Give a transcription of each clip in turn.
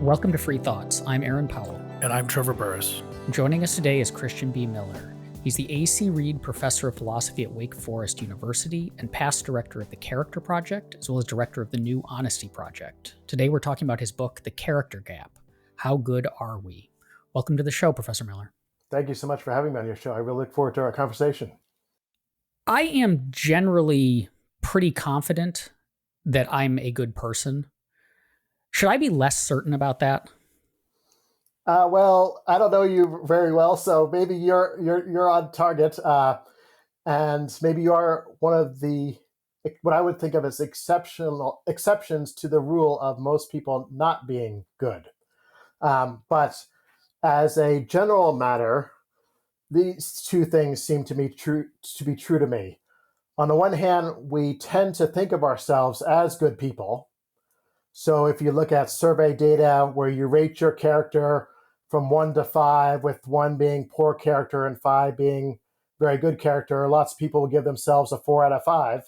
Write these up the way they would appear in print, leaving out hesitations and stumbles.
Welcome to Free Thoughts. I'm Aaron Powell. And I'm Trevor Burrus. Joining us today is Christian B. Miller. He's the A.C. Reed Professor of Philosophy at Wake Forest University and past director of the Character Project, as well as director of the New Honesty Project. Today we're talking about his book, The Character Gap. How Good Are We? Welcome to the show, Professor Miller. Thank you so much for having me on your show. I really look forward to our conversation. I am generally pretty confident that I'm a good person. Should I be less certain about that? Well, I don't know you very well, so maybe you're on target, and maybe you are one of the what I would think of as exceptions to the rule of most people not being good. But as a general matter, these two things seem to be true to me. On the one hand, we tend to think of ourselves as good people. So if you look at survey data where you rate your character from 1 to 5, with 1 being poor character and 5 being very good character, lots of people will give themselves a 4 out of 5.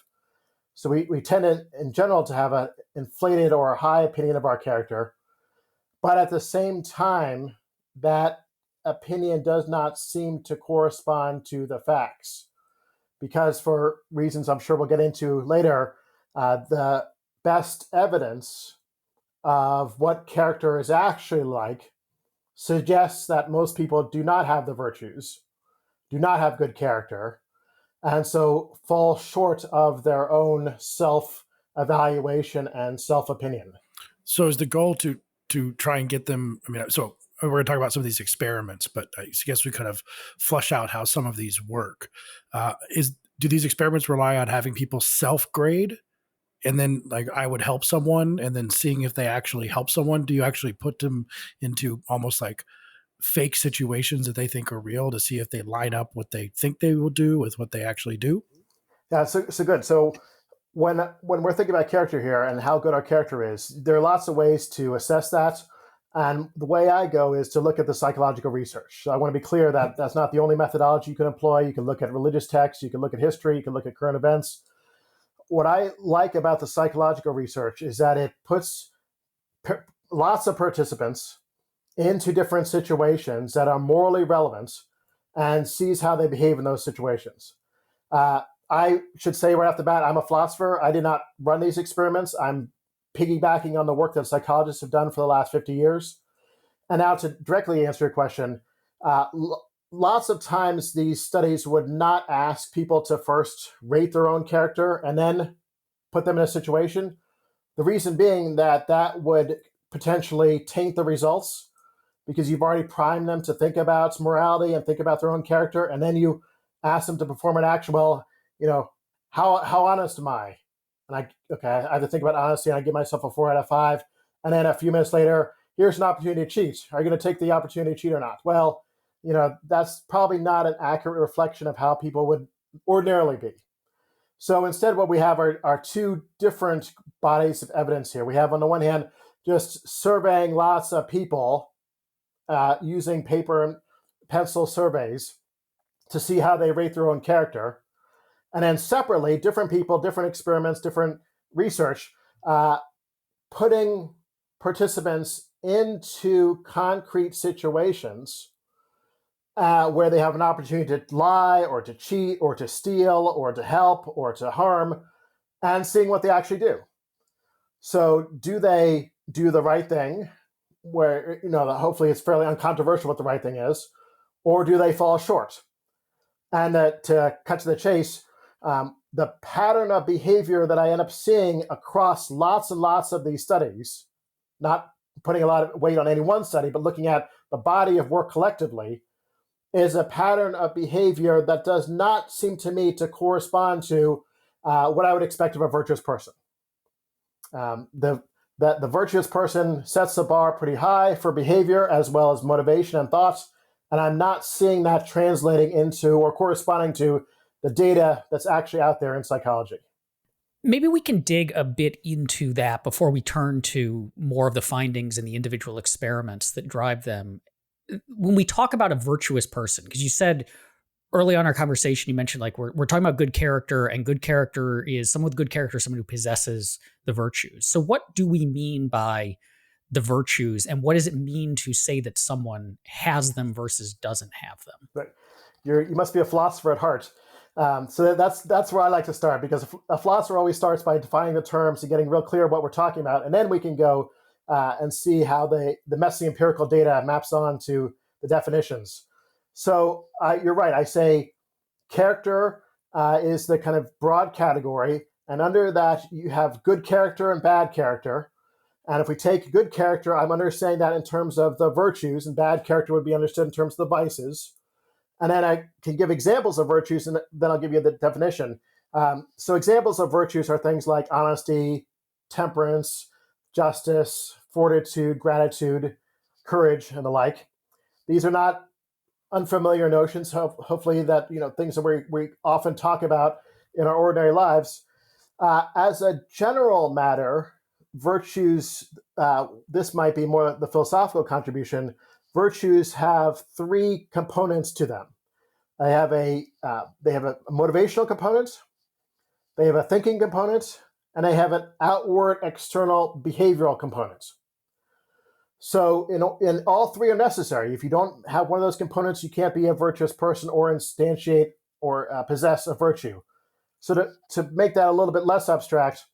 So we tend in general to have an inflated or a high opinion of our character. But at the same time, that opinion does not seem to correspond to the facts. Because for reasons I'm sure we'll get into later, the best evidence of what character is actually like suggests that most people do not have the virtues, do not have good character, and so fall short of their own self-evaluation and self-opinion. So is the goal to try and get them, so we're going to talk about some of these experiments, but I guess we kind of flush out how some of these work. Do these experiments rely on having people self-grade? And then I would help someone and then seeing if they actually help someone? Do you actually put them into almost like fake situations that they think are real to see if they line up what they think they will do with what they actually do? Yeah, so good. So when we're thinking about character here and how good our character is, there are lots of ways to assess that. And the way I go is to look at the psychological research. So I want to be clear that that's not the only methodology you can employ. You can look at religious texts, you can look at history, you can look at current events. What I like about the psychological research is that it puts lots of participants into different situations that are morally relevant and sees how they behave in those situations. I should say right off the bat, I'm a philosopher. I did not run these experiments. I'm piggybacking on the work that psychologists have done for the last 50 years. And now to directly answer your question, lots of times these studies would not ask people to first rate their own character and then put them in a situation. The reason being that would potentially taint the results because you've already primed them to think about morality and think about their own character. And then you ask them to perform an action. Well, how honest am I? And I have to think about honesty and I give myself a 4 out of 5. And then a few minutes later, here's an opportunity to cheat. Are you going to take the opportunity to cheat or not? Well, that's probably not an accurate reflection of how people would ordinarily be. So instead, what we have are two different bodies of evidence here. We have, on the one hand, just surveying lots of people using paper and pencil surveys to see how they rate their own character. And then separately, different people, different experiments, different research, putting participants into concrete situations where they have an opportunity to lie or to cheat or to steal or to help or to harm, and seeing what they actually do. So do they do the right thing, where hopefully it's fairly uncontroversial what the right thing is, or do they fall short? And to cut to the chase, the pattern of behavior that I end up seeing across lots and lots of these studies, not putting a lot of weight on any one study, but looking at the body of work collectively, is a pattern of behavior that does not seem to me to correspond to what I would expect of a virtuous person. The virtuous person sets the bar pretty high for behavior as well as motivation and thoughts, and I'm not seeing that translating into or corresponding to the data that's actually out there in psychology. Maybe we can dig a bit into that before we turn to more of the findings and the individual experiments that drive them. When we talk about a virtuous person, because you said early on in our conversation, you mentioned we're talking about good character, and good character is someone with good character, someone who possesses the virtues. So what do we mean by the virtues, and what does it mean to say that someone has them versus doesn't have them? But you must be a philosopher at heart. So that's where I like to start, because a philosopher always starts by defining the terms and getting real clear what we're talking about, and then we can go and see how the messy empirical data maps on to the definitions. So you're right. I say character is the kind of broad category, and under that you have good character and bad character. And if we take good character, I'm understanding that in terms of the virtues, and bad character would be understood in terms of the vices. And then I can give examples of virtues, and then I'll give you the definition. So examples of virtues are things like honesty, temperance, justice, fortitude, gratitude, courage, and the like. These are not unfamiliar notions, hopefully, that things that we often talk about in our ordinary lives. As a general matter, virtues, this might be more the philosophical contribution. Virtues have three components to them. They have a motivational component, they have a thinking component, and they have an outward external behavioral component. So in all three are necessary. If you don't have one of those components, you can't be a virtuous person or instantiate or possess a virtue. So to make that a little bit less abstract,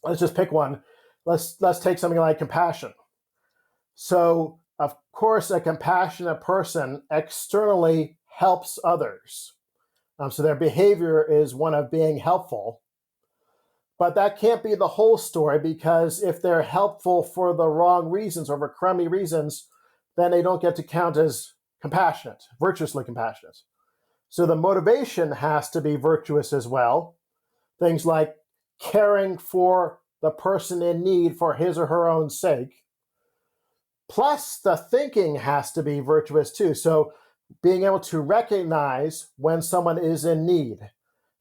let's just pick one. Let's take something like compassion. So of course, a compassionate person externally helps others. So their behavior is one of being helpful. But that can't be the whole story, because if they're helpful for the wrong reasons or for crummy reasons, then they don't get to count as compassionate, virtuously compassionate. So the motivation has to be virtuous as well. Things like caring for the person in need for his or her own sake. Plus, the thinking has to be virtuous too. So being able to recognize when someone is in need,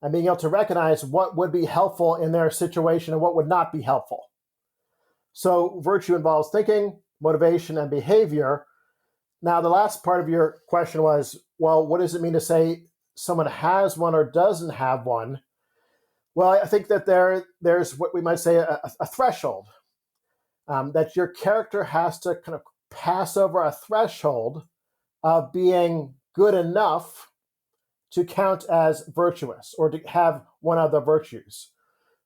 and being able to recognize what would be helpful in their situation and what would not be helpful. So virtue involves thinking, motivation, and behavior. Now, the last part of your question was, well, what does it mean to say someone has one or doesn't have one? Well, I think that there's what we might say a threshold, that your character has to kind of pass over a threshold of being good enough to count as virtuous or to have one of the virtues.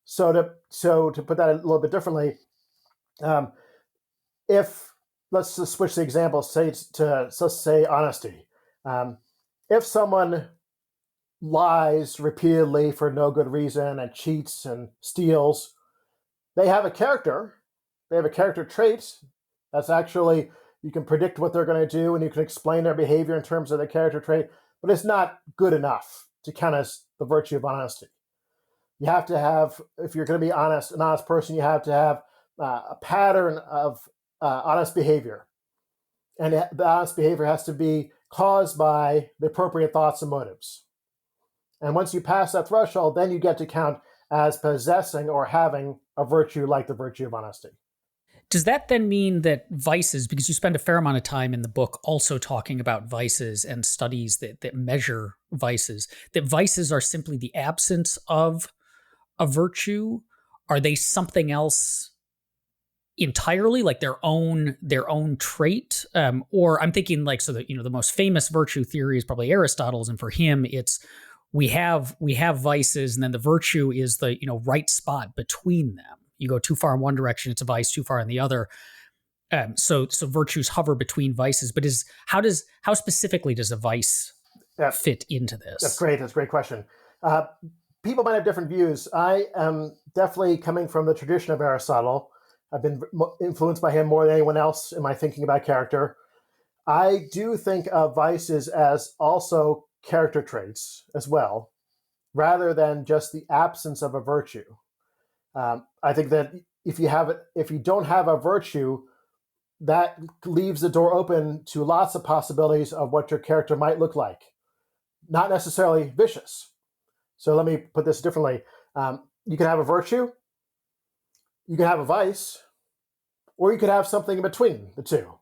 So to put that a little bit differently, if let's just switch the example, let's say honesty. If someone lies repeatedly for no good reason and cheats and steals, they have a character. They have a character trait. That's actually, you can predict what they're going to do, and you can explain their behavior in terms of their character trait, but it's not good enough to count as the virtue of honesty. You have to have, if you're going to be honest, an honest person, you have to have a pattern of honest behavior. And the honest behavior has to be caused by the appropriate thoughts and motives. And once you pass that threshold, then you get to count as possessing or having a virtue like the virtue of honesty. Does that then mean that vices, because you spend a fair amount of time in the book also talking about vices and studies that measure vices, that vices are simply the absence of a virtue? Are they something else entirely, like their own trait? Or I'm thinking like, so that, the most famous virtue theory is probably Aristotle's, and for him it's we have vices, and then the virtue is the right spot between them. You go too far in one direction, it's a vice; too far in the other. So virtues hover between vices. But how specifically does a vice fit into this? That's great. That's a great question. People might have different views. I am definitely coming from the tradition of Aristotle. I've been influenced by him more than anyone else in my thinking about character. I do think of vices as also character traits as well, rather than just the absence of a virtue. I think that if you don't have a virtue, that leaves the door open to lots of possibilities of what your character might look like. Not necessarily vicious. So let me put this differently. You can have a virtue, you can have a vice, or you could have something in between the two.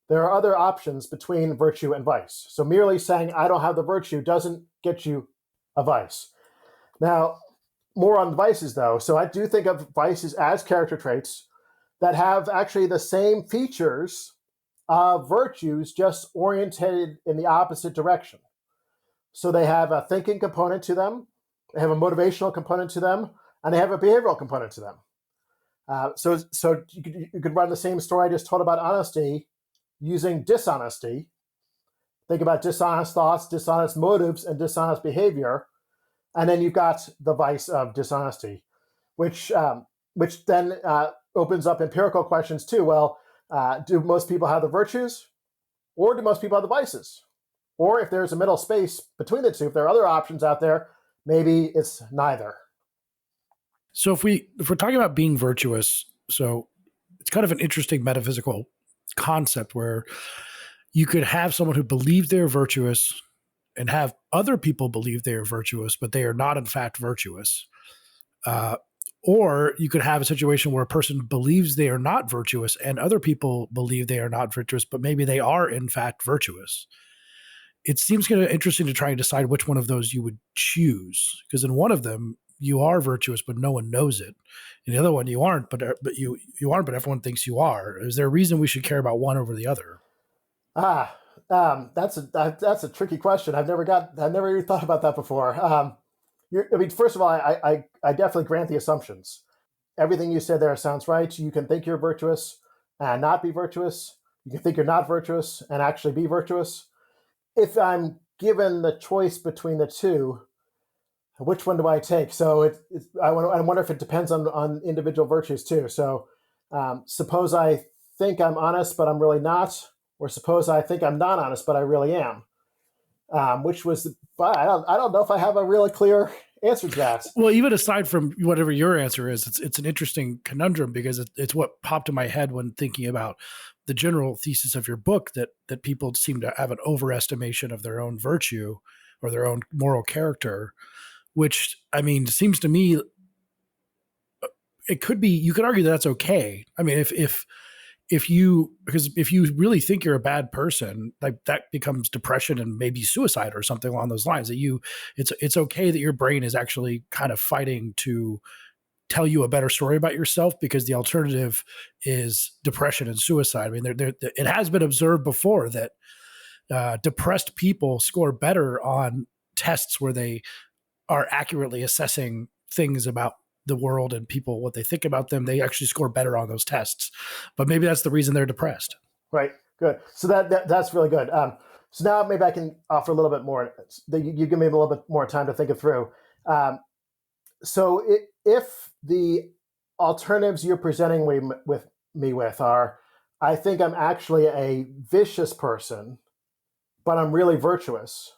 There are other options between virtue and vice. So merely saying I don't have the virtue doesn't get you a vice. Now, more on vices though. So I do think of vices as character traits. that have actually the same features of virtues, just oriented in the opposite direction. So they have a thinking component to them, they have a motivational component to them, and they have a behavioral component to them. So you could run the same story I just told about honesty using dishonesty. Think about dishonest thoughts, dishonest motives, and dishonest behavior. And then you've got the vice of dishonesty, which then opens up empirical questions too. Well, do most people have the virtues, or do most people have the vices? Or if there's a middle space between the two, if there are other options out there, maybe it's neither. So if we're talking about being virtuous, so it's kind of an interesting metaphysical concept where you could have someone who believes they're virtuous and have other people believe they are virtuous, but they are not in fact virtuous. Or you could have a situation where a person believes they are not virtuous and other people believe they are not virtuous, but maybe they are in fact virtuous. It seems kind of interesting to try and decide which one of those you would choose, because in one of them you are virtuous, but no one knows it. In the other one, you aren't, but you aren't, but everyone thinks you are. Is there a reason we should care about one over the other? That's a tricky question. I've never even thought about that before. First of all, I definitely grant the assumptions. Everything you said there sounds right. You can think you're virtuous and not be virtuous. You can think you're not virtuous and actually be virtuous. If I'm given the choice between the two, which one do I take? So I wonder if it depends on individual virtues too. So suppose I think I'm honest, but I'm really not, or suppose I think I'm not honest, but I really am. But I don't know if I have a really clear answer to that. Well, even aside from whatever your answer is, it's an interesting conundrum, because it's what popped in my head when thinking about the general thesis of your book, that people seem to have an overestimation of their own virtue or their own moral character, which, I mean, seems to me it could be, you could argue that's okay. I mean, if you really think you're a bad person, like that becomes depression and maybe suicide or something along those lines. It's okay that your brain is actually kind of fighting to tell you a better story about yourself, because the alternative is depression and suicide. I mean, it has been observed before that depressed people score better on tests where they are accurately assessing things about the world and people, what they think about them. They actually score better on those tests, but maybe that's the reason they're depressed. Right. Good. So that's really good. So now maybe I can offer a little bit more. You give me a little bit more time to think it through. So if the alternatives you're presenting me with are, I think I'm actually a vicious person, but I'm really virtuous,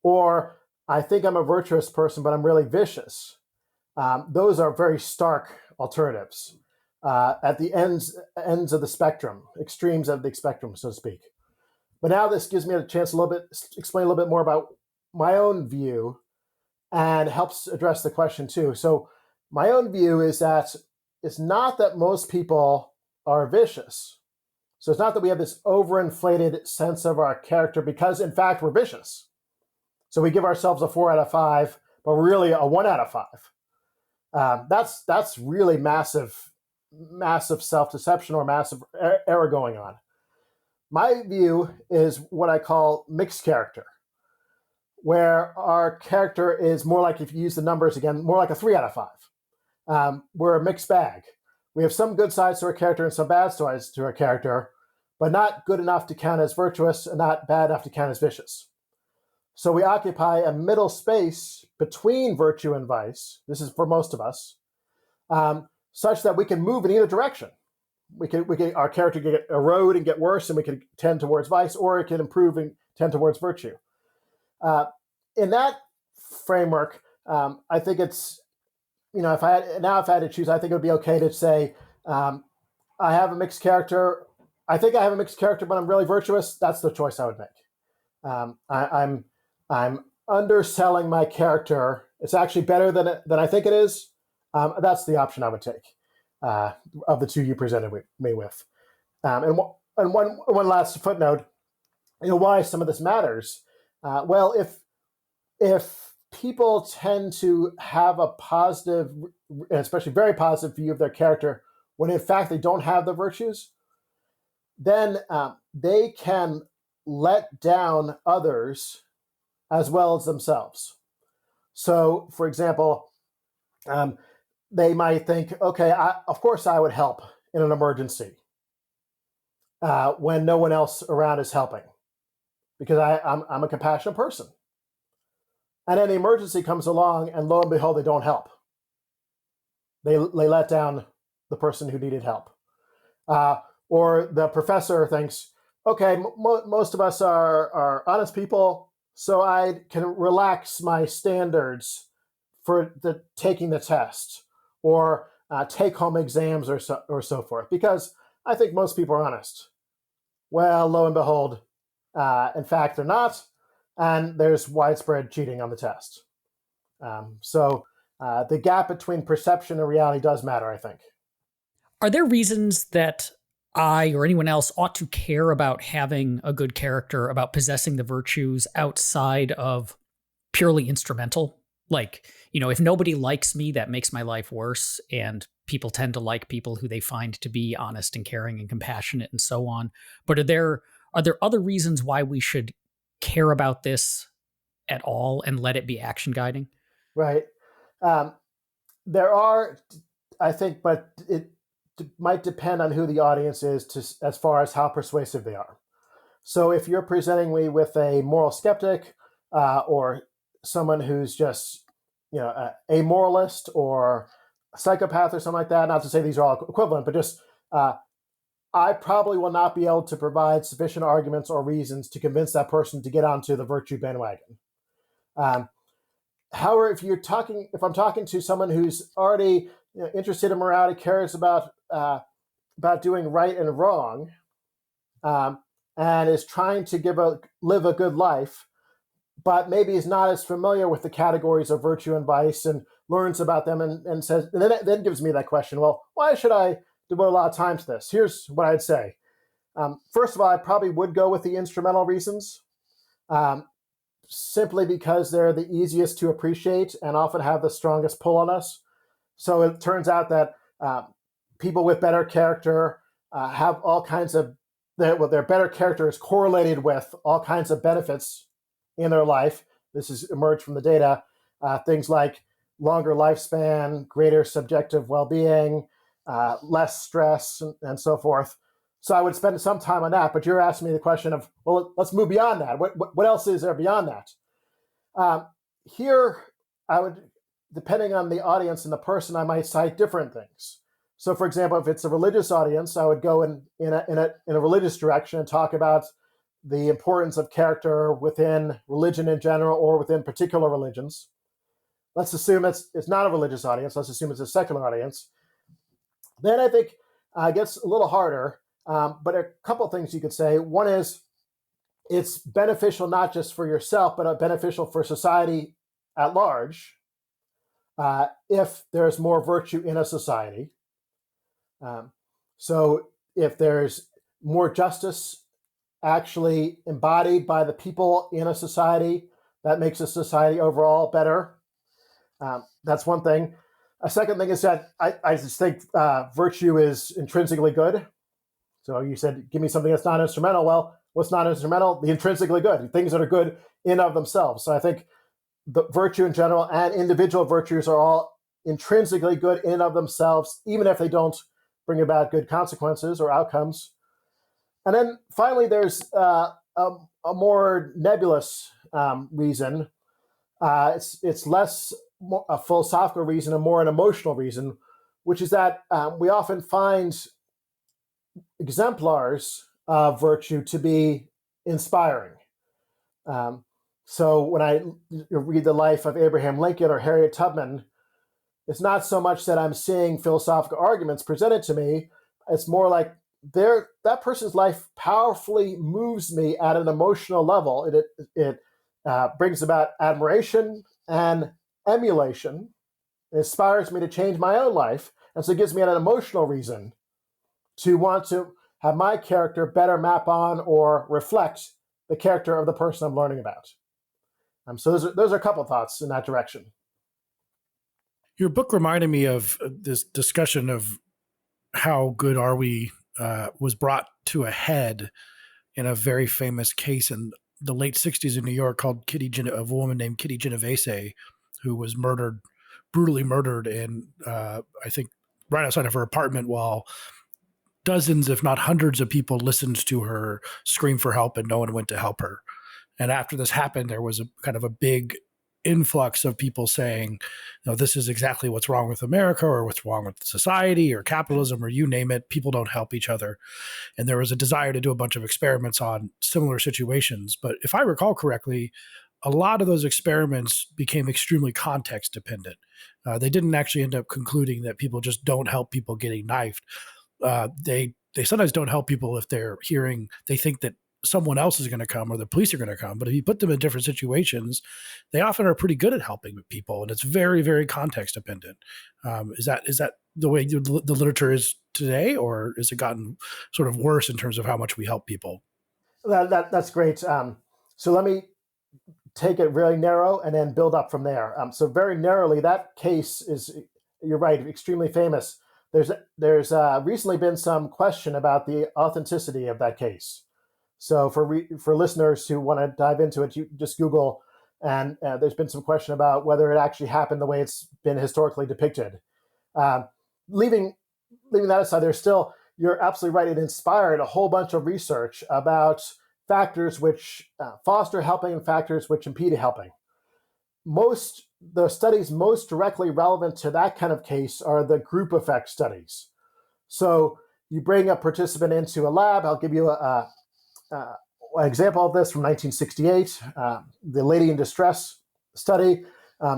or I think I'm a virtuous person, but I'm really vicious. Those are very stark alternatives at the ends of the spectrum, extremes of the spectrum, so to speak. But now this gives me a chance explain a little bit more about my own view, and helps address the question too. So my own view is that it's not that most people are vicious. So it's not that we have this overinflated sense of our character because, in fact, we're vicious. So we give ourselves a 4 out of 5, but really a 1 out of 5. That's really massive self-deception or massive error going on. My view is what I call mixed character, where our character is more like, if you use the numbers again, more like a 3 out of 5. We're a mixed bag. We have some good sides to our character and some bad sides to our character, but not good enough to count as virtuous and not bad enough to count as vicious. So we occupy a middle space between virtue and vice. This is for most of us, such that we can move in either direction. Our character can erode and get worse, and we can tend towards vice, or it can improve and tend towards virtue. In that framework, I think it's, if I had to choose, I think it would be okay to say, I have a mixed character. I think I have a mixed character, but I'm really virtuous. That's the choice I would make. I'm underselling my character. It's actually better than I think it is. That's the option I would take of the two you presented me with. And one last footnote. Why some of this matters. Well, if people tend to have a positive, and especially very positive view of their character when in fact they don't have the virtues, then they can let down others as well as themselves. So, for example, they might think, okay, of course I would help in an emergency when no one else around is helping, because I'm a compassionate person. And then the emergency comes along, and lo and behold, they don't help. They let down the person who needed help. Or the professor thinks, okay, most of us are honest people, so I can relax my standards for taking the test or take-home exams or so forth, because I think most people are honest. Well, lo and behold, in fact, they're not, and there's widespread cheating on the test. So the gap between perception and reality does matter, I think. Are there reasons that I or anyone else ought to care about having a good character, about possessing the virtues outside of purely instrumental? Like, if nobody likes me, that makes my life worse. And people tend to like people who they find to be honest and caring and compassionate and so on. But are there other reasons why we should care about this at all and let it be action guiding? Right. There are, I think, but it might depend on who the audience is as far as how persuasive they are. So if you're presenting me with a moral skeptic or someone who's just, a moralist or a psychopath or something like that, not to say these are all equivalent, but just I probably will not be able to provide sufficient arguments or reasons to convince that person to get onto the virtue bandwagon. However, if I'm talking to someone who's already interested in morality, cares about doing right and wrong, and is trying to live a good life, but maybe is not as familiar with the categories of virtue and vice and learns about them and says, and then gives me that question, well, why should I devote a lot of time to this? Here's what I'd say. First of all, I probably would go with the instrumental reasons, simply because they're the easiest to appreciate and often have the strongest pull on us. So it turns out that people with better character have all kinds of, their better character is correlated with all kinds of benefits in their life. This has emerged from the data. Things like longer lifespan, greater subjective well-being, less stress, and so forth. So I would spend some time on that, but you're asking me the question of, well, let's move beyond that. What else is there beyond that? Here, I would, depending on the audience and the person, I might cite different things. So, for example, if it's a religious audience, I would go in a religious direction and talk about the importance of character within religion in general or within particular religions. Let's assume it's not a religious audience. Let's assume it's a secular audience. Then I think it gets a little harder, but a couple of things you could say. One is it's beneficial not just for yourself, but beneficial for society at large if there's more virtue in a society. So if there's more justice actually embodied by the people in a society, that makes a society overall better. That's one thing. A second thing is that I just think virtue is intrinsically good. So you said, give me something that's not instrumental. Well, what's not instrumental? The intrinsically good, things that are good in of themselves. So I think the virtue in general and individual virtues are all intrinsically good in of themselves, even if they don't bring about good consequences or outcomes. And then finally, there's a more nebulous reason. It's less a philosophical reason and more an emotional reason, which is that we often find exemplars of virtue to be inspiring. So when I read the life of Abraham Lincoln or Harriet Tubman, it's not so much that I'm seeing philosophical arguments presented to me. It's more like that person's life powerfully moves me at an emotional level. It brings about admiration and emulation. It inspires me to change my own life. And so it gives me an emotional reason to want to have my character better map on or reflect the character of the person I'm learning about. So those are a couple of thoughts in that direction. Your book reminded me of this discussion of how good are we was brought to a head in a very famous case in the late 60s in New York called of a woman named Kitty Genovese, who was brutally murdered in, I think, right outside of her apartment while dozens, if not hundreds of people listened to her scream for help and no one went to help her. And after this happened, there was a kind of a big influx of people saying, this is exactly what's wrong with America or what's wrong with society or capitalism or you name it. People don't help each other. And there was a desire to do a bunch of experiments on similar situations. But if I recall correctly, a lot of those experiments became extremely context dependent. They didn't actually end up concluding that people just don't help people getting knifed. They sometimes don't help people if they think that someone else is going to come or the police are going to come. But if you put them in different situations, they often are pretty good at helping people. And it's very, very context dependent. Is that the way the literature is today, or has it gotten sort of worse in terms of how much we help people? That's great. So let me take it really narrow and then build up from there. So very narrowly, that case is, you're right, extremely famous. There's recently been some question about the authenticity of that case. So for listeners who want to dive into it, you just Google, and there's been some question about whether it actually happened the way it's been historically depicted. Leaving that aside, you're absolutely right. It inspired a whole bunch of research about factors which foster helping and factors which impede helping. The studies most directly relevant to that kind of case are the group effect studies. So you bring a participant into a lab. I'll give you an example of this from 1968, the Lady in Distress study.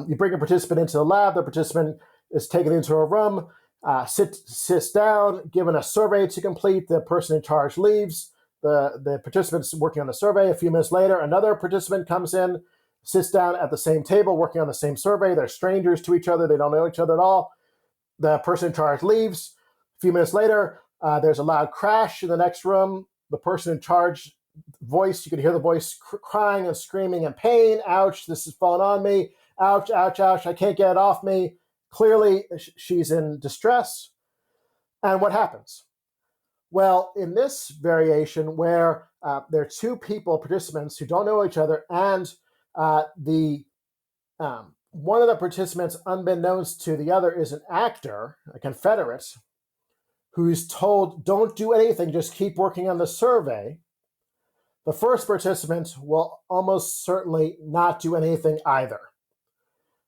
You bring a participant into the lab. The participant is taken into a room, sits down, given a survey to complete. The person in charge leaves. The participant's working on the survey. A few minutes later, another participant comes in, sits down at the same table, working on the same survey. They're strangers to each other. They don't know each other at all. The person in charge leaves. A few minutes later, there's a loud crash in the next room. The person in charge voice, you could hear the voice crying and screaming in pain. Ouch, this has fallen on me. Ouch, ouch, ouch, I can't get it off me. Clearly, she's in distress. And what happens? Well, in this variation where there are two participants who don't know each other, and one of the participants, unbeknownst to the other, is an actor, a Confederate, who's told, don't do anything, just keep working on the survey. The first participant will almost certainly not do anything either.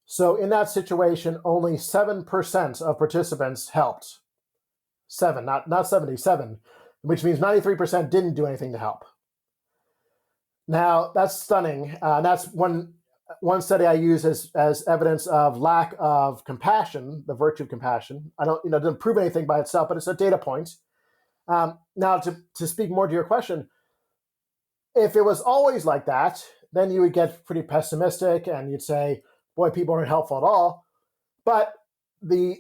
So in that situation, only 7% of participants helped. 7, not 77, which means 93% didn't do anything to help. Now, that's stunning. That's one study I use as evidence of lack of compassion, the virtue of compassion. It doesn't prove anything by itself, but it's a data point. Now, to speak more to your question, if it was always like that, then you would get pretty pessimistic and you'd say, boy, people aren't helpful at all. But the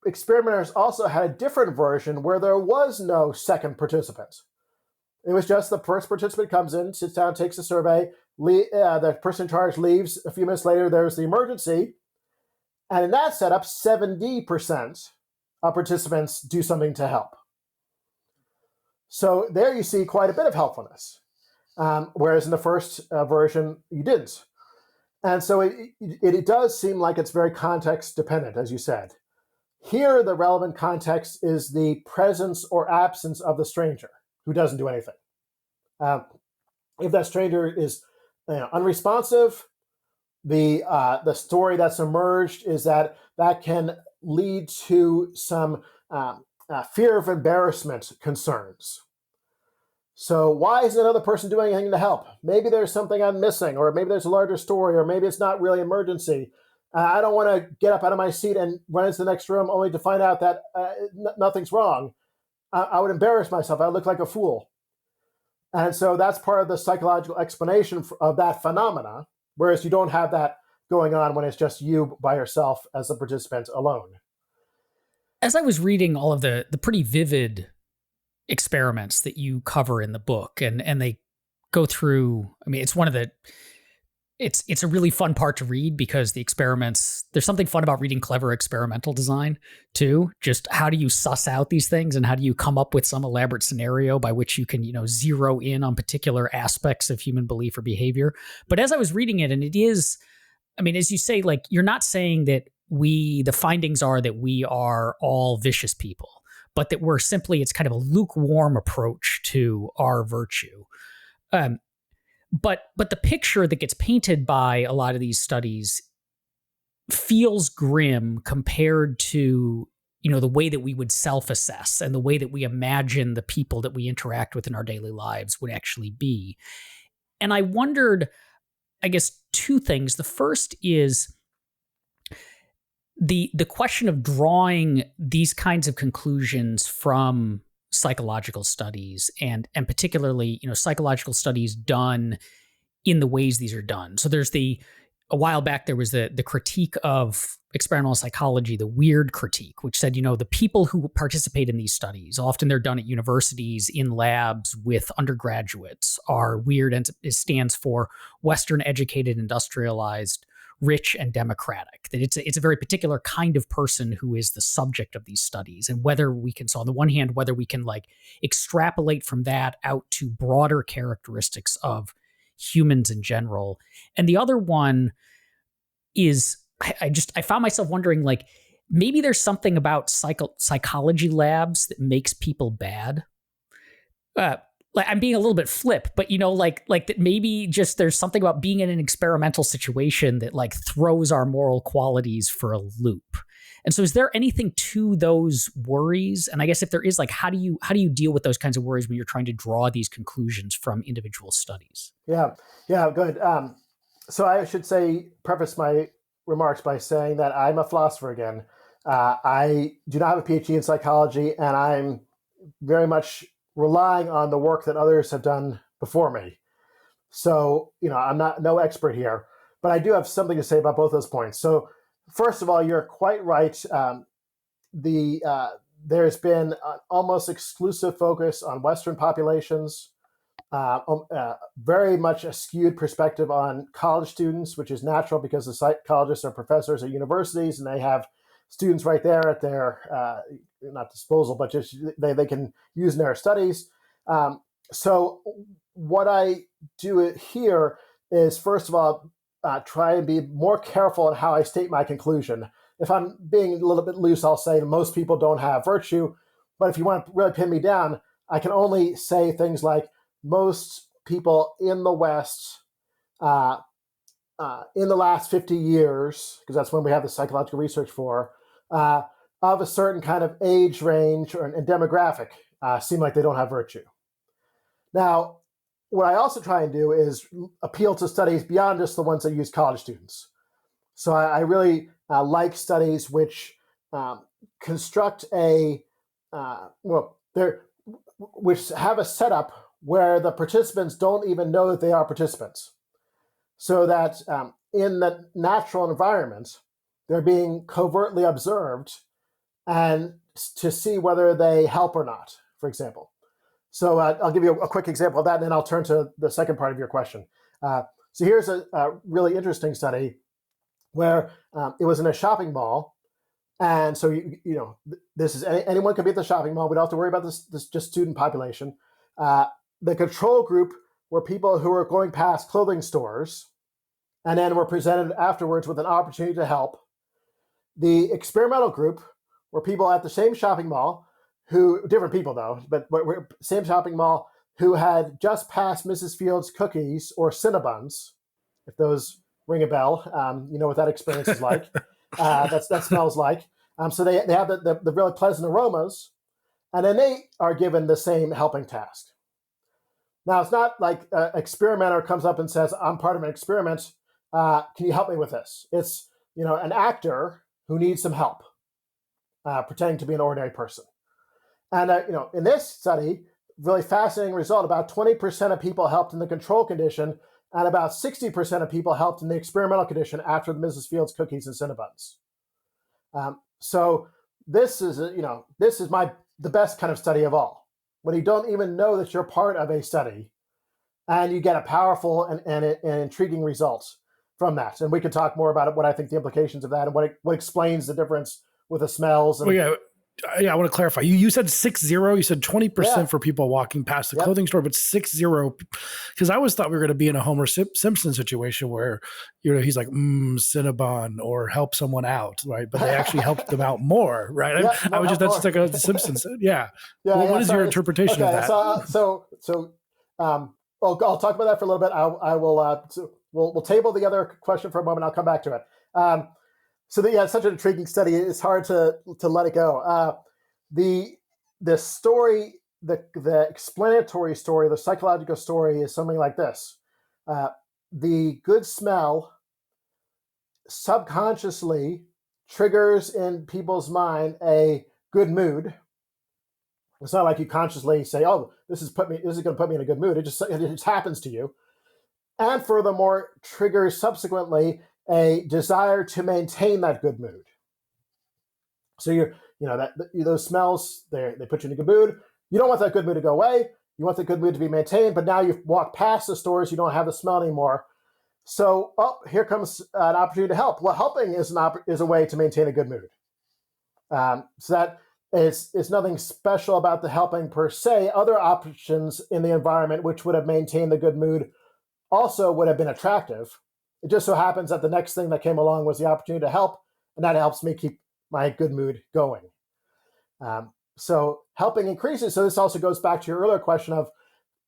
experimenters also had a different version where there was no second participant. It was just the first participant comes in, sits down, takes a survey, the person in charge leaves. A few minutes later, there's the emergency. And in that setup, 70% of participants do something to help. So there you see quite a bit of helpfulness, whereas in the first version, you didn't. And so it does seem like it's very context dependent, as you said. Here, the relevant context is the presence or absence of the stranger who doesn't do anything. If that stranger is unresponsive, the story that's emerged is that can lead to some fear of embarrassment concerns. So why isn't another person doing anything to help? Maybe there's something I'm missing, or maybe there's a larger story, or maybe it's not really emergency. I don't want to get up out of my seat and run into the next room only to find out that nothing's wrong. I would embarrass myself. I would look like a fool. And so that's part of the psychological explanation of that phenomena, whereas you don't have that going on when it's just you by yourself as a participant alone. As I was reading all of the pretty vivid experiments that you cover in the book, and they go through, I mean, it's one of the it's a really fun part to read because the experiments, there's something fun about reading clever experimental design too. Just how do you suss out these things and how do you come up with some elaborate scenario by which you can, zero in on particular aspects of human belief or behavior. But as I was reading it, and it is, I mean, as you say, like, you're not saying that the findings are that we are all vicious people, but that we're simply, it's kind of a lukewarm approach to our virtue. But the picture that gets painted by a lot of these studies feels grim compared to, the way that we would self-assess and the way that we imagine the people that we interact with in our daily lives would actually be. And I wondered, I guess, two things. The first is the question of drawing these kinds of conclusions from psychological studies and particularly, psychological studies done in the ways these are done. So there's a while back, there was the critique of experimental psychology, the weird critique, which said, the people who participate in these studies, often they're done at universities in labs with undergraduates, are weird, and it stands for Western educated, industrialized, rich, and democratic. That it's a very particular kind of person who is the subject of these studies, and whether we can, so on the one hand, whether we can like extrapolate from that out to broader characteristics of humans in general. And the other one is, I found myself wondering, like, maybe there's something about psychology labs that makes people bad. Like, I'm being a little bit flip, but like that maybe just there's something about being in an experimental situation that like throws our moral qualities for a loop. And so is there anything to those worries? And I guess if there is, like, how do you deal with those kinds of worries when you're trying to draw these conclusions from individual studies? Yeah, good. So I should preface my remarks by saying that I'm a philosopher again. I do not have a PhD in psychology, and I'm very much relying on the work that others have done before me. So, I'm no expert here, but I do have something to say about both those points. So first of all, you're quite right. There's been an almost exclusive focus on Western populations, very much a skewed perspective on college students, which is natural because the psychologists are professors at universities and they have students right there at their not disposal, but just they can use in their studies. So what I do here is, first of all, try and be more careful in how I state my conclusion. If I'm being a little bit loose, I'll say most people don't have virtue. But if you want to really pin me down, I can only say things like most people in the West in the last 50 years, because that's when we have the psychological research for, of a certain kind of age range and demographic seem like they don't have virtue. Now, what I also try and do is appeal to studies beyond just the ones that use college students. So I really like studies which construct which have a setup where the participants don't even know that they are participants. So that in the natural environment, they're being covertly observed and to see whether they help or not, for example. So I'll give you a quick example of that, and then I'll turn to the second part of your question. So here's a really interesting study where it was in a shopping mall. And so, this is anyone can be at the shopping mall. We don't have to worry about this just student population. The control group were people who were going past clothing stores and then were presented afterwards with an opportunity to help. The experimental group were people at the same shopping mall different people though, but same shopping mall, who had just passed Mrs. Fields cookies or Cinnabons, if those ring a bell. You know what that experience is like. That smells like. So they have the really pleasant aromas, and then they are given the same helping task. Now, it's not like an experimenter comes up and says, I'm part of an experiment. Can you help me with this? It's, an actor who needs some help, pretending to be an ordinary person. And, in this study, really fascinating result, about 20% of people helped in the control condition, and about 60% of people helped in the experimental condition after the Mrs. Fields cookies and Cinnabons. So this is, the best kind of study of all, when you don't even know that you're part of a study, and you get a powerful and intriguing results. from that. And we could talk more about it, what I think the implications of that and what explains the difference with the smells. And, I want to clarify. You said 60. You said 20% for people walking past the clothing store, but 60. Because I always thought we were going to be in a Homer Simpson situation where he's like Cinnabon or help someone out, right? But they actually helped them out more, right? I was just that's like a Simpsons. What is your interpretation of that? I'll talk about that for a little bit. I will. We'll table the other question for a moment. I'll come back to it. It's such an intriguing study. It's hard to let it go. The story, the explanatory story, the psychological story is something like this. The good smell subconsciously triggers in people's mind a good mood. It's not like you consciously say, "Oh, this is going to put me in a good mood." It just happens to you, and furthermore, triggers subsequently a desire to maintain that good mood. So those smells they put you in a good mood. You don't want that good mood to go away. You want the good mood to be maintained. But now you've walked past the stores, you don't have the smell anymore. So here comes an opportunity to help. Well, helping is a way to maintain a good mood. So that is nothing special about the helping per se. Other options in the environment which would have maintained the good mood also would have been attractive. It just so happens that the next thing that came along was the opportunity to help, and that helps me keep my good mood going. So helping increases. So this also goes back to your earlier question of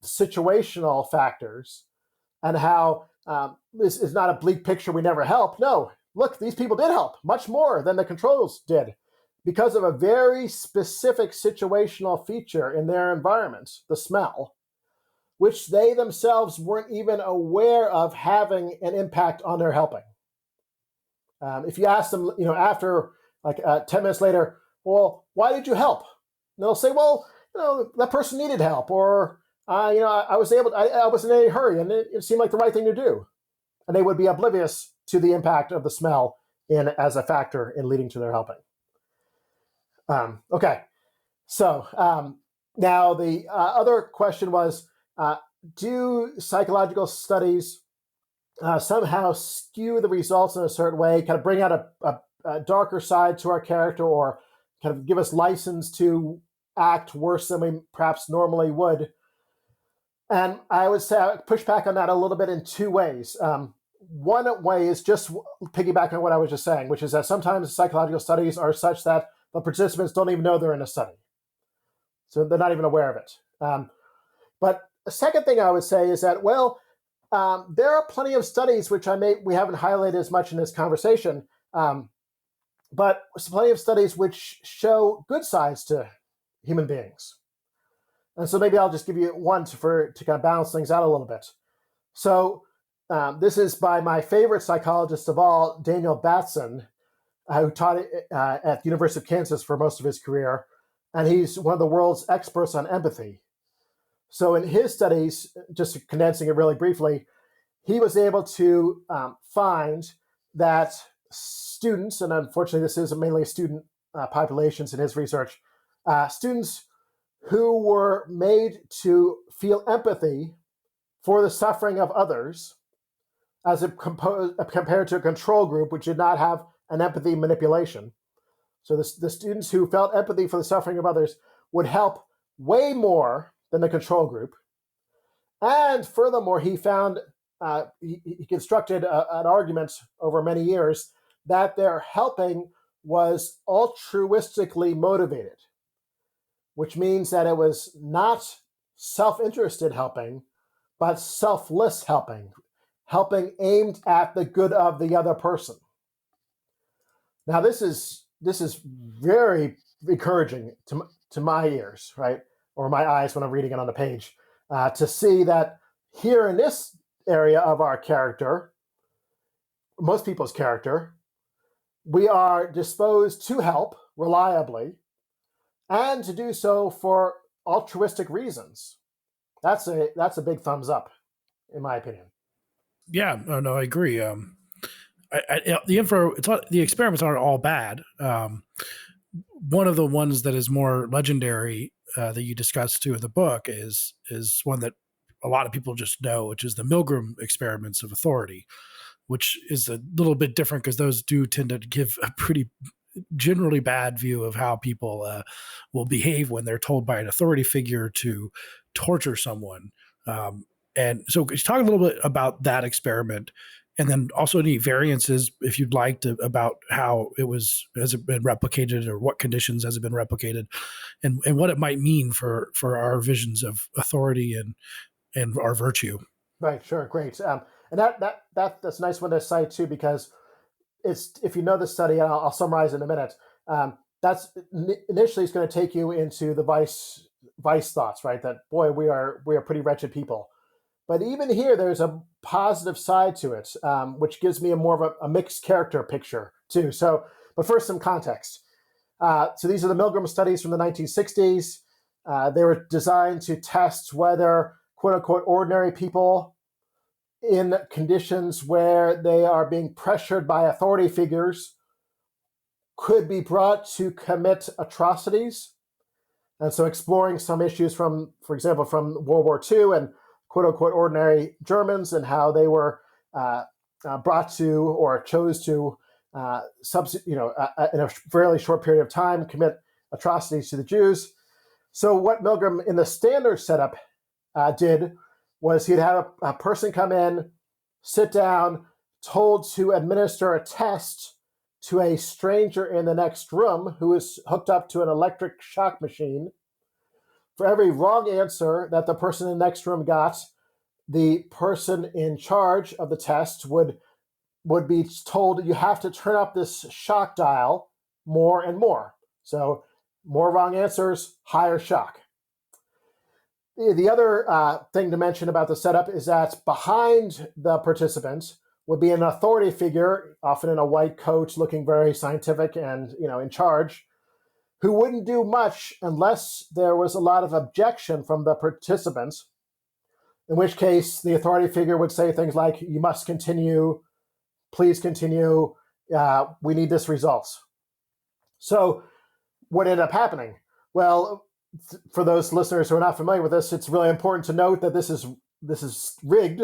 situational factors and how this is not a bleak picture, we never help. No, look, these people did help much more than the controls did because of a very specific situational feature in their environment, the smell, which they themselves weren't even aware of having an impact on their helping. If you ask them, after 10 minutes later, well, why did you help? And they'll say, well, that person needed help, or I wasn't in any hurry, and it seemed like the right thing to do. And they would be oblivious to the impact of the smell as a factor in leading to their helping. Okay, so now the other question was, do psychological studies somehow skew the results in a certain way, kind of bring out a darker side to our character, or kind of give us license to act worse than we perhaps normally would? And I would say I would push back on that a little bit in two ways. One way is just piggybacking on what I was just saying, which is that sometimes psychological studies are such that the participants don't even know they're in a study. So they're not even aware of it. But the second thing I would say is that, there are plenty of studies which we haven't highlighted as much in this conversation, but plenty of studies which show good sides to human beings. And so maybe I'll just give you one to kind of balance things out a little bit. So this is by my favorite psychologist of all, Daniel Batson, who taught at the University of Kansas for most of his career. And he's one of the world's experts on empathy. So in his studies, just condensing it really briefly, he was able to find that students, and unfortunately this is mainly student populations in his research, students who were made to feel empathy for the suffering of others as compared to a control group which did not have an empathy manipulation. So the students who felt empathy for the suffering of others would help way more than the control group. And furthermore, he found, he constructed an argument over many years that their helping was altruistically motivated, which means that it was not self-interested helping, but selfless helping aimed at the good of the other person. Now, this is very encouraging to my ears, right? Or my eyes when I'm reading it on the page, to see that here in this area of our character, most people's character, we are disposed to help reliably and to do so for altruistic reasons. That's a big thumbs up, in my opinion. Yeah, no, I agree. The experiments aren't all bad. One of the ones that is more legendary that you discuss too in the book is one that a lot of people just know, which is the Milgram experiments of authority, which is a little bit different because those do tend to give a pretty generally bad view of how people will behave when they're told by an authority figure to torture someone. And so could you talk a little bit about that experiment, and then also any variances, if you'd like, about how has it been replicated, or what conditions has it been replicated, and what it might mean for our visions of authority and our virtue. Right. Sure. Great. And that's a nice one to cite too, because it's, if you know the study, and I'll summarize in a minute. That's initially it's going to take you into the vice thoughts, right? That, boy, we are pretty wretched people. But even here, there's a positive side to it, which gives me more of a mixed character picture too. So, but first, some context. So these are the Milgram studies from the 1960s. They were designed to test whether, quote unquote, ordinary people in conditions where they are being pressured by authority figures could be brought to commit atrocities. And so exploring some issues from, for example, from World War II and quote unquote ordinary Germans, and how they were brought to or chose to, in a fairly short period of time, commit atrocities to the Jews. So what Milgram in the standard setup did was he'd have a person come in, sit down, told to administer a test to a stranger in the next room who is hooked up to an electric shock machine. For every wrong answer that the person in the next room got, the person in charge of the test would be told, you have to turn up this shock dial more and more. So more wrong answers, higher shock. The other thing to mention about the setup is that behind the participant would be an authority figure, often in a white coat, looking very scientific and in charge, who wouldn't do much unless there was a lot of objection from the participants, in which case the authority figure would say things like, you must continue, please continue, we need this results. So what ended up happening? Well, for those listeners who are not familiar with this, it's really important to note that this is rigged.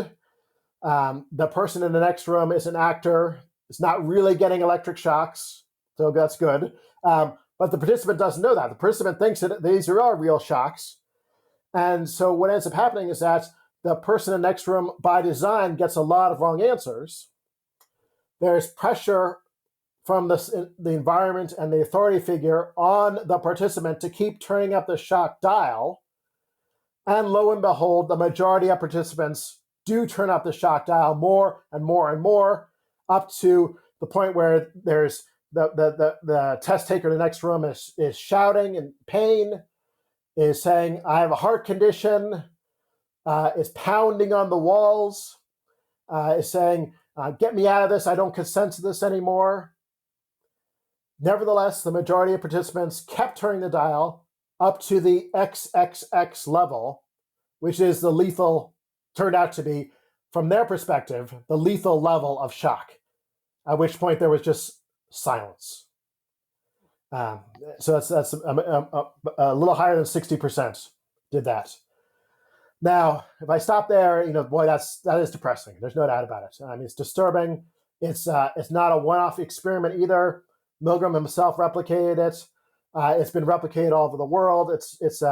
The person in the next room is an actor. It's not really getting electric shocks, so that's good. But the participant doesn't know that. The participant thinks that these are real shocks. And so what ends up happening is that the person in the next room, by design, gets a lot of wrong answers. There's pressure from the environment and the authority figure on the participant to keep turning up the shock dial. And lo and behold, the majority of participants do turn up the shock dial more and more and more, up to the point where there's the test taker in the next room is shouting in pain, is saying, I have a heart condition, is pounding on the walls, is saying, get me out of this, I don't consent to this anymore. Nevertheless, the majority of participants kept turning the dial up to the XXX level, which is the lethal, turned out to be, from their perspective, the lethal level of shock, at which point there was just silence. So that's a little higher than 60% did that. Now, if I stop there, boy, that is depressing. There's no doubt about it. I mean, it's disturbing. It's not a one-off experiment either. Milgram himself replicated it. It's been replicated all over the world. It's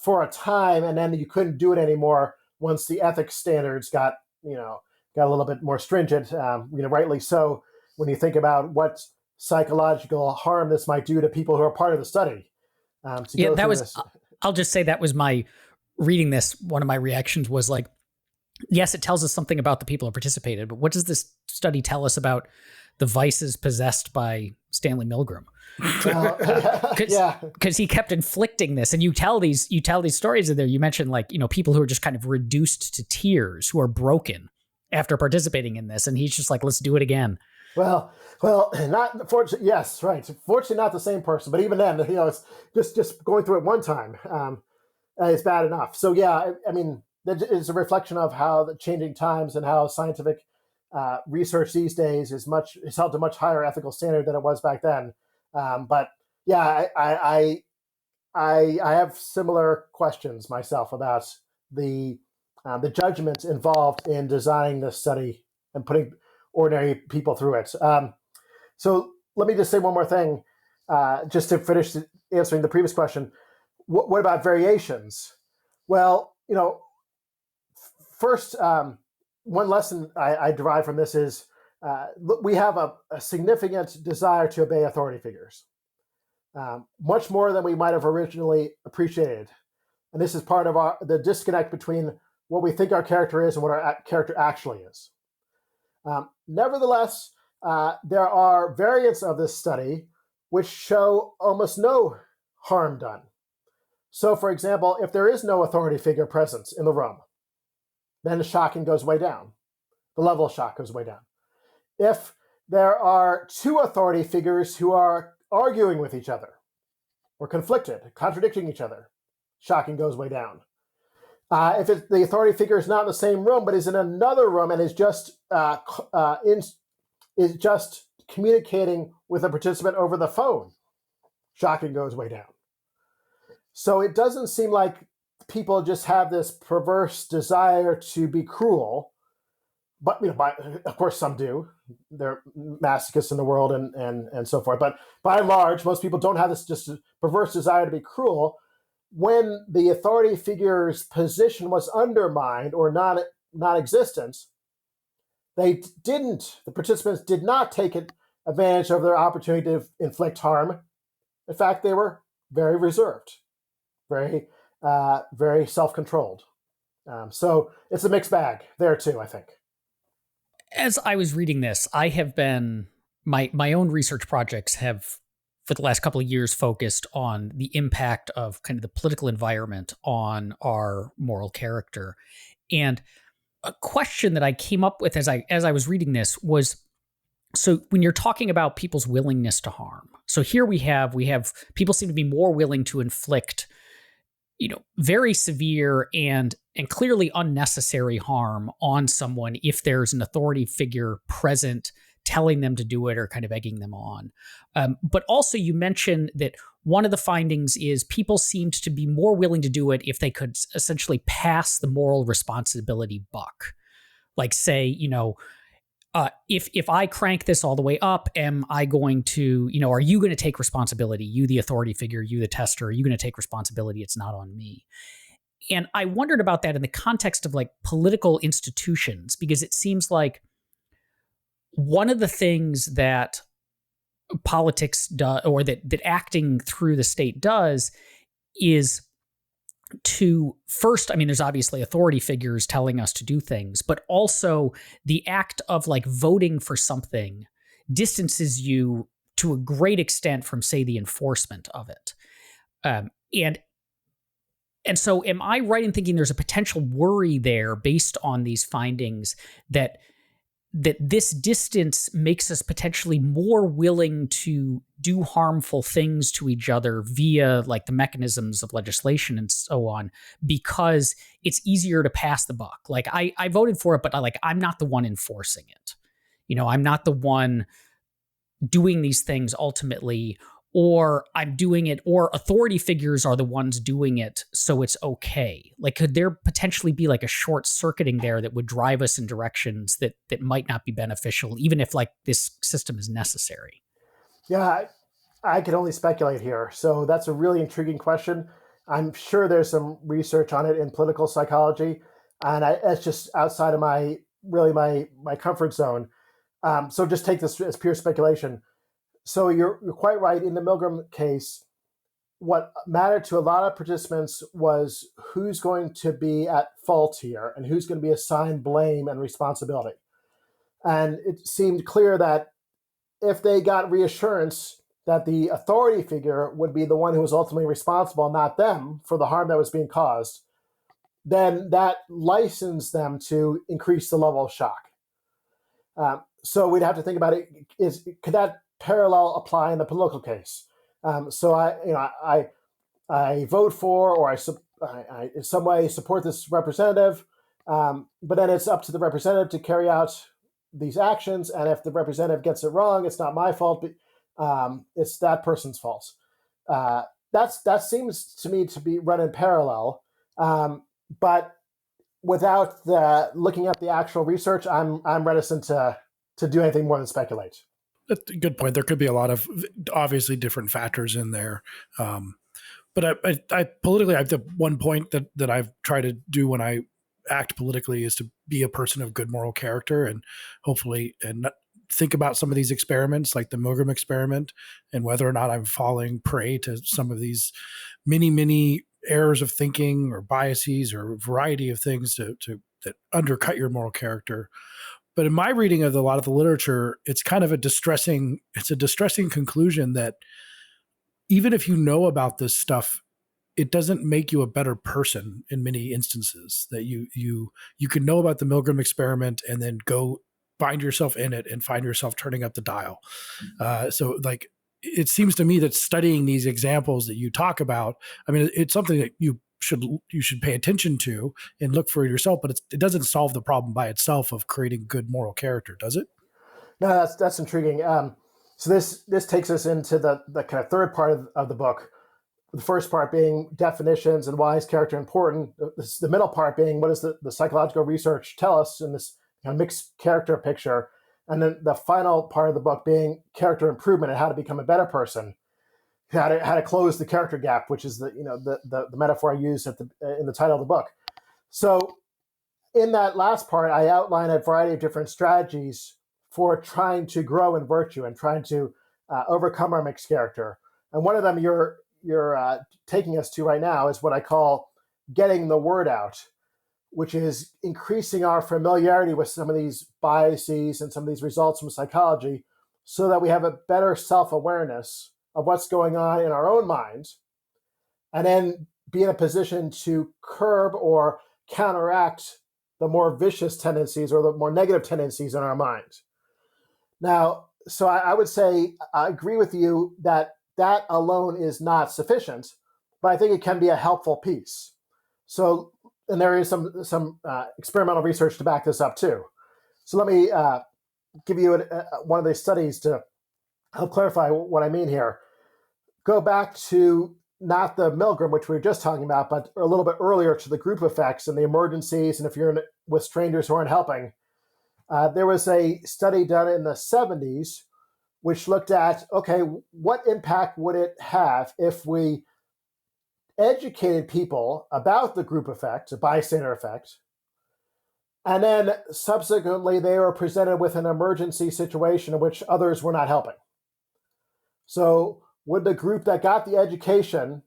for a time, and then you couldn't do it anymore once the ethics standards got a little bit more stringent. Rightly so, when you think about what psychological harm this might do to people who are part of the study. I'll just say that was my reading this. One of my reactions was like, yes, it tells us something about the people who participated, but what does this study tell us about the vices possessed by Stanley Milgram? Because he kept inflicting this, and you tell these stories in there. You mentioned people who are just kind of reduced to tears, who are broken after participating in this, and he's just like, let's do it again. Well, not fortunately. Yes, right. Fortunately, not the same person, but even then, it's just going through it one time. It's bad enough. So yeah, I mean, it's a reflection of how the changing times and how scientific research these days is held to much higher ethical standard than it was back then. But yeah, I have similar questions myself about the judgment involved in designing this study and ordinary people through it. So let me just say one more thing, just to finish answering the previous question. What about variations? Well, first, one lesson I derive from this is we have a significant desire to obey authority figures, much more than we might have originally appreciated. And this is part of the disconnect between what we think our character is and what our character actually is. Nevertheless, there are variants of this study which show almost no harm done. So, for example, if there is no authority figure present in the room, then the shocking goes way down. The level of shock goes way down. If there are two authority figures who are arguing with each other or conflicted, contradicting each other, shocking goes way down. If the authority figure is not in the same room but is in another room and is just communicating with a participant over the phone, shocking goes way down. So it doesn't seem like people just have this perverse desire to be cruel, but of course some do. There are masochists in the world and so forth. But by and large, most people don't have this just perverse desire to be cruel. When the authority figure's position was undermined or non-existent, the participants did not take advantage of their opportunity to inflict harm. In fact, they were very reserved, very self-controlled. So it's a mixed bag there too, I think. As I was reading this, I have been, my own research projects have, for the last couple of years, focused on the impact of kind of the political environment on our moral character. And a question that I came up with as I was reading this was, so when you're talking about people's willingness to harm, so here we have people seem to be more willing to inflict, very severe and clearly unnecessary harm on someone if there's an authority figure present telling them to do it or kind of egging them on. But also you mentioned that one of the findings is people seemed to be more willing to do it if they could essentially pass the moral responsibility buck. Like say, if I crank this all the way up, am I going to, are you going to take responsibility? You, the authority figure, you, the tester, are you going to take responsibility? It's not on me. And I wondered about that in the context of like political institutions, because it seems like one of the things that politics does, or that acting through the state does, is to first, there's obviously authority figures telling us to do things, but also the act of like voting for something distances you to a great extent from, say, the enforcement of it. And so am I right in thinking there's a potential worry there based on these findings that this distance makes us potentially more willing to do harmful things to each other via like the mechanisms of legislation and so on, because it's easier to pass the buck? Like I voted for it, but I'm not the one enforcing it. I'm not the one doing these things ultimately, or I'm doing it, or authority figures are the ones doing it, so it's okay. Like, could there potentially be like a short circuiting there that would drive us in directions that might not be beneficial, even if like this system is necessary? Yeah, I can only speculate here. So that's a really intriguing question. I'm sure there's some research on it in political psychology, and it's just outside of my comfort zone. So just take this as pure speculation. So you're quite right. In the Milgram case, what mattered to a lot of participants was who's going to be at fault here and who's going to be assigned blame and responsibility. And it seemed clear that if they got reassurance that the authority figure would be the one who was ultimately responsible, not them, for the harm that was being caused, then that licensed them to increase the level of shock. So we'd have to think about it. Could that parallel apply in the political case? So I vote for, or I in some way support this representative, but then it's up to the representative to carry out these actions. And if the representative gets it wrong, it's not my fault, but it's that person's fault. That seems to me to be run in parallel, but without looking at the actual research, I'm reticent to to do anything more than speculate. That's a good point. There could be a lot of obviously different factors in there. But I politically, I have the one point that I've tried to do when I act politically is to be a person of good moral character, and hopefully think about some of these experiments like the Milgram experiment and whether or not I'm falling prey to some of these many errors of thinking or biases or a variety of things that undercut your moral character. But in my reading of a lot of the literature, it's kind of a distressing conclusion that even if you know about this stuff, it doesn't make you a better person in many instances. That you can know about the Milgram experiment and then go find yourself in it and find yourself turning up the dial. So like, it seems to me that studying these examples that you talk about, I mean, it's something that you should pay attention to and look for yourself, but it doesn't solve the problem by itself of creating good moral character, does it? No, that's intriguing. So this takes us into the kind of third part of the book. The first part being definitions and why is character important. The middle part being what does the psychological research tell us in this kind of mixed character picture. And then the final part of the book being character improvement and how to become a better person, how to close the character gap, which is the metaphor I use in the title of the book. So in that last part, I outline a variety of different strategies for trying to grow in virtue and trying to overcome our mixed character. And one of them you're taking us to right now is what I call getting the word out, which is increasing our familiarity with some of these biases and some of these results from psychology so that we have a better self-awareness of what's going on in our own minds, and then be in a position to curb or counteract the more vicious tendencies or the more negative tendencies in our minds. Now, so I would say I agree with you that alone is not sufficient, but I think it can be a helpful piece. So, and there is some experimental research to back this up too. So let me give you one of these studies to help clarify what I mean here. Go back to not the Milgram, which we were just talking about, but a little bit earlier to the group effects and the emergencies, and if you're with strangers who aren't helping. There was a study done in the 70s which looked at, okay, what impact would it have if we educated people about the group effect, the bystander effect, and then subsequently they were presented with an emergency situation in which others were not helping. So would the group that got the education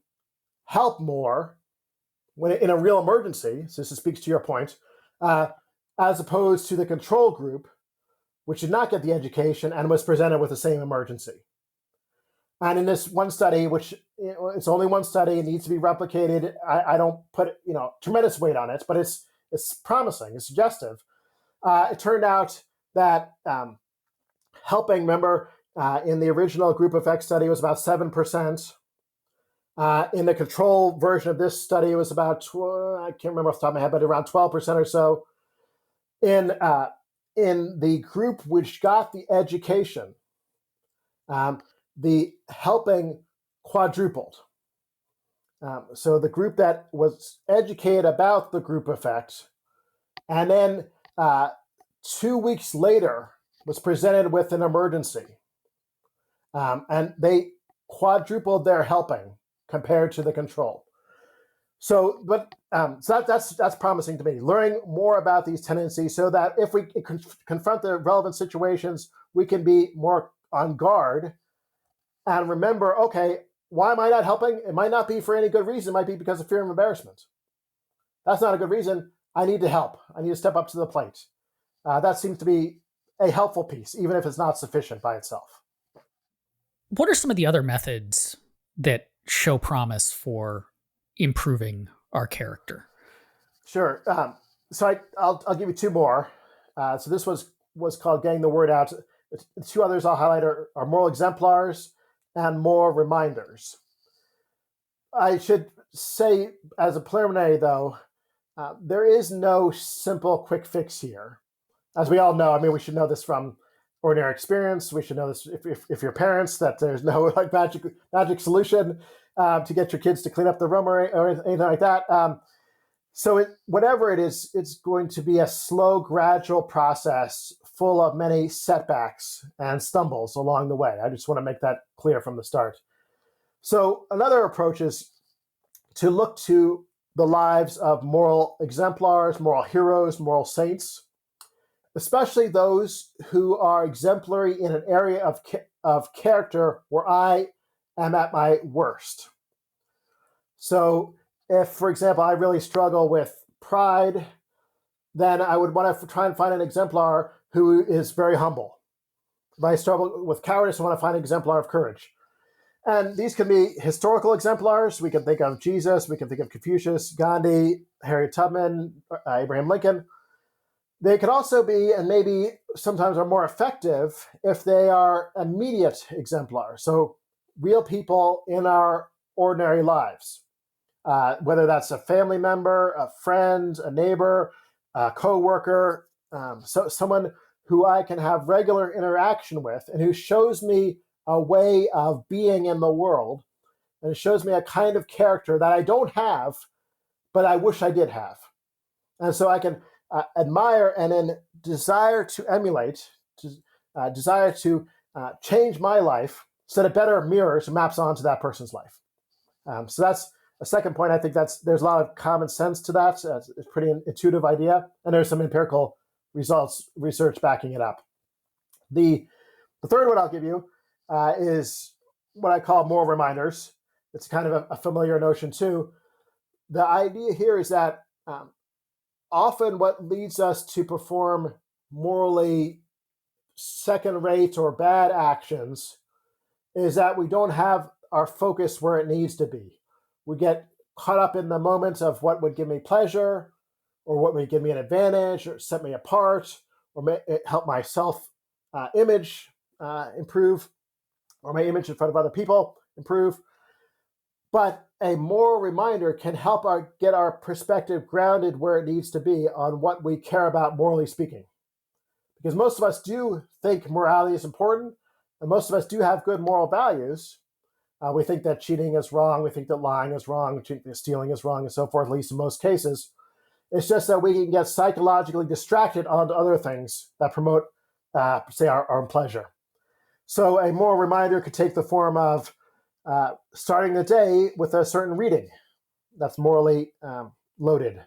help more when in a real emergency, so this speaks to your point, as opposed to the control group, which did not get the education and was presented with the same emergency? And in this one study, which it's only one study, it needs to be replicated. I don't put tremendous weight on it, but it's promising, it's suggestive. It turned out that helping, remember, in the original group effect study, it was about 7%. In the control version of this study, it was about, I can't remember off the top of my head, but around 12% or so. In the group which got the education, the helping quadrupled. So the group that was educated about the group effect, and then 2 weeks later was presented with an emergency, and they quadrupled their helping compared to the control. So, so that's promising to me. Learning more about these tendencies so that if we confront the relevant situations, we can be more on guard and remember, okay, why am I not helping? It might not be for any good reason. It might be because of fear of embarrassment. That's not a good reason. I need to help. I need to step up to the plate. That seems to be a helpful piece, even if it's not sufficient by itself. What are some of the other methods that show promise for improving our character? Sure. So I'll give you two more. So this was called Getting the Word Out. The two others I'll highlight are moral exemplars and more reminders. I should say, as a preliminary, though, there is no simple quick fix here. As we all know, I mean, we should know this from ordinary experience. We should know this if you're parents, that there's no like magic solution to get your kids to clean up the room or anything like that. So whatever it is, it's going to be a slow, gradual process full of many setbacks and stumbles along the way. I just want to make that clear from the start. So another approach is to look to the lives of moral exemplars, moral heroes, moral saints, especially those who are exemplary in an area of character where I am at my worst. So if, for example, I really struggle with pride, then I would want to try and find an exemplar who is very humble. If I struggle with cowardice, I want to find an exemplar of courage. And these can be historical exemplars. We can think of Jesus, we can think of Confucius, Gandhi, Harriet Tubman, Abraham Lincoln. They can also be, and maybe sometimes are more effective, if they are immediate exemplars. So real people in our ordinary lives, whether that's a family member, a friend, a neighbor, a co-worker, so someone who I can have regular interaction with and who shows me a way of being in the world, and it shows me a kind of character that I don't have, but I wish I did have. And so I can admire and then desire to emulate, desire to change my life so that it better mirrors and maps onto that person's life. So that's a second point. I think there's a lot of common sense to that. It's a pretty intuitive idea, and there's some empirical research backing it up. The third one I'll give you is what I call moral reminders. It's kind of a familiar notion too. The idea here is that often what leads us to perform morally second-rate or bad actions is that we don't have our focus where it needs to be. We get caught up in the moment of what would give me pleasure, or what would give me an advantage, or set me apart, or help my self-image improve, or my image in front of other people improve. But a moral reminder can help get our perspective grounded where it needs to be on what we care about, morally speaking. Because most of us do think morality is important, and most of us do have good moral values. We think that cheating is wrong, we think that lying is wrong, we think that stealing is wrong, and so forth, at least in most cases. It's just that we can get psychologically distracted onto other things that promote, say, our own pleasure. So a moral reminder could take the form of starting the day with a certain reading that's morally loaded,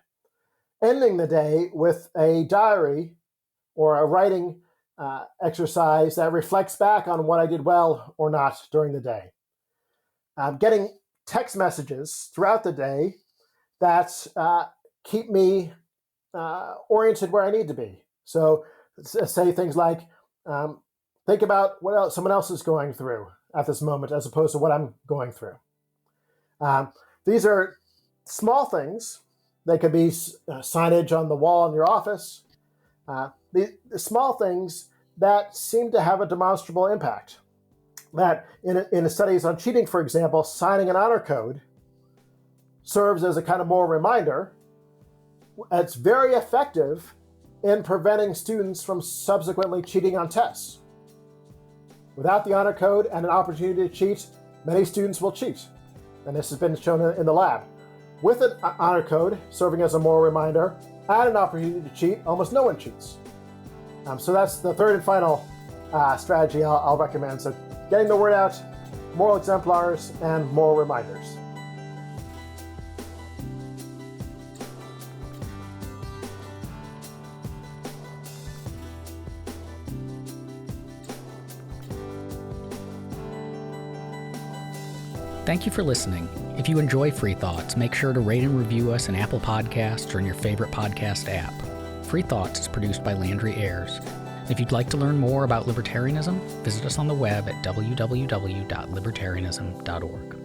ending the day with a diary or a writing exercise that reflects back on what I did well or not during the day. Getting text messages throughout the day that keep me oriented where I need to be. So say things like, think about what else someone else is going through at this moment as opposed to what I'm going through. These are small things. They could be signage on the wall in your office. The small things that seem to have a demonstrable impact. That in the studies on cheating, for example, signing an honor code serves as a kind of moral reminder. It's very effective in preventing students from subsequently cheating on tests. Without the honor code and an opportunity to cheat, many students will cheat. And this has been shown in the lab. With an honor code serving as a moral reminder and an opportunity to cheat, almost no one cheats. So that's the third and final strategy I'll recommend. So getting the word out, moral exemplars, and moral reminders. Thank you for listening. If you enjoy Free Thoughts, make sure to rate and review us in Apple Podcasts or in your favorite podcast app. Free Thoughts is produced by Landry Ayers. If you'd like to learn more about libertarianism, visit us on the web at www.libertarianism.org.